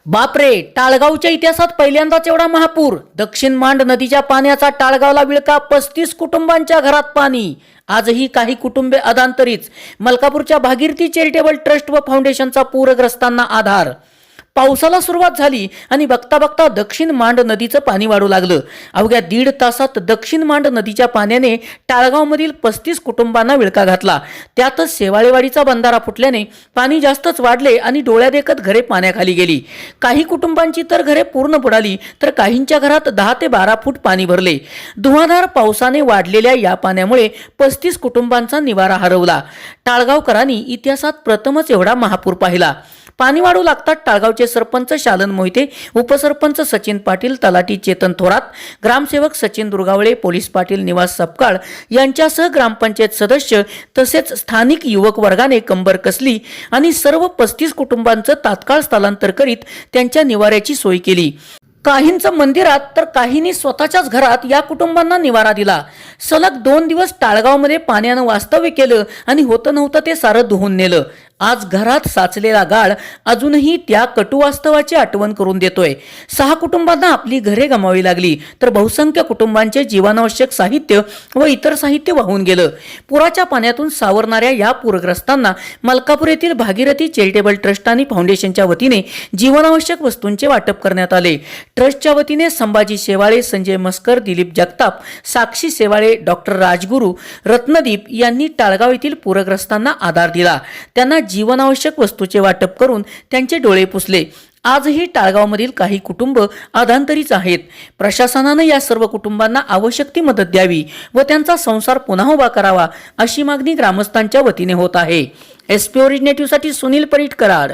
बापरे, टाळगावच्या इतिहासात पहिल्यांदाच एवढा महापूर. दक्षिण मांड नदीच्या पाण्याचा टाळगावला विळखा. 35 कुटुंबांच्या घरात पाणी. आजही काही कुटुंबे अधांतरीच. मलकापूरच्या भागीरथी चॅरिटेबल ट्रस्ट व फाउंडेशनचा पूरग्रस्तांना आधार. पावसाला सुरुवात झाली आणि बघता बघता दक्षिण मांड नदीचं पाणी वाढू लागलं. अवघ्या 1.5 तासात दक्षिण मांड नदीच्या पाण्याने टाळगावमधील 35 कुटुंबांना विळखा घातला. त्यातच शेवाळेवाडीचा बंधारा फुटल्याने पाणी जास्तच वाढले आणि डोळ्यादेखत घरे पाण्याखाली गेली. काही कुटुंबांची तर घरे पूर्ण बुडाली, तर काहींच्या घरात 10 ते 12 फूट पाणी भरले. धुवाधार पावसाने वाढलेल्या या पाण्यामुळे 35 कुटुंबांचा निवारा हरवला. टाळगावकरांनी इतिहासात प्रथमच एवढा महापूर पाहिला. पाणी वाढू लागतात टाळगावचे सरपंच शालन मोहिते, उपसरपंच सचिन पाटील, तलाठी चेतन थोरात, ग्रामसेवक सचिन दुर्गावळे, पोलीस पाटील निवास सपकाळ यांच्यासह ग्रामपंचायत सदस्य तसेच स्थानिक युवक वर्गाने कंबर कसली आणि सर्व 35 कुटुंबांचं तात्काळ स्थलांतर करीत त्यांच्या निवाऱ्याची सोय केली. काहींचं मंदिरात तर काहींनी स्वतःच्याच घरात या कुटुंबांना निवारा दिला. सलग 2 दिवस टाळगावमध्ये पाण्यानं वास्तव्य केलं आणि होतं नव्हतं ते सारं धुवून नेलं. आज घरात साचलेला गाळ अजूनही त्या कटुवास्तवाची आठवण करून देतोय. 6 कुटुंबांना आपली घरे गमावी लागली, तर बहुसंख्य कुटुंबांचे जीवनावश्यक साहित्य व इतर साहित्य वाहून गेलं. पुराच्या पाण्यातून सावरणाऱ्या या पूरग्रस्तांना मलकापूर येथील भागीरथी चॅरिटेबल ट्रस्ट आणि फाउंडेशनच्या वतीने जीवनावश्यक वस्तूंचे वाटप करण्यात आले. ट्रस्टच्या वतीने संभाजी शेवाळे, संजय मस्कर, दिलीप जगताप, साक्षी शेवाळे, डॉक्टर राजगुरू, रत्नदीप यांनी टाळगाव येथील पूरग्रस्तांना आधार दिला. त्यांना जीवनावश्यक वस्तूचे वाटप करून त्यांचे डोळे पुसले. आजही टाळगावमधील काही कुटुंब अधांतरीच आहेत. प्रशासनाने या सर्व कुटुंबांना आवश्यक ती मदत द्यावी व त्यांचा संसार पुन्हा उभा करावा अशी मागणी ग्रामस्थांच्या वतीने होत आहे. SP ओरिजिनेटिव्हसाठी सुनील परीट, कराड.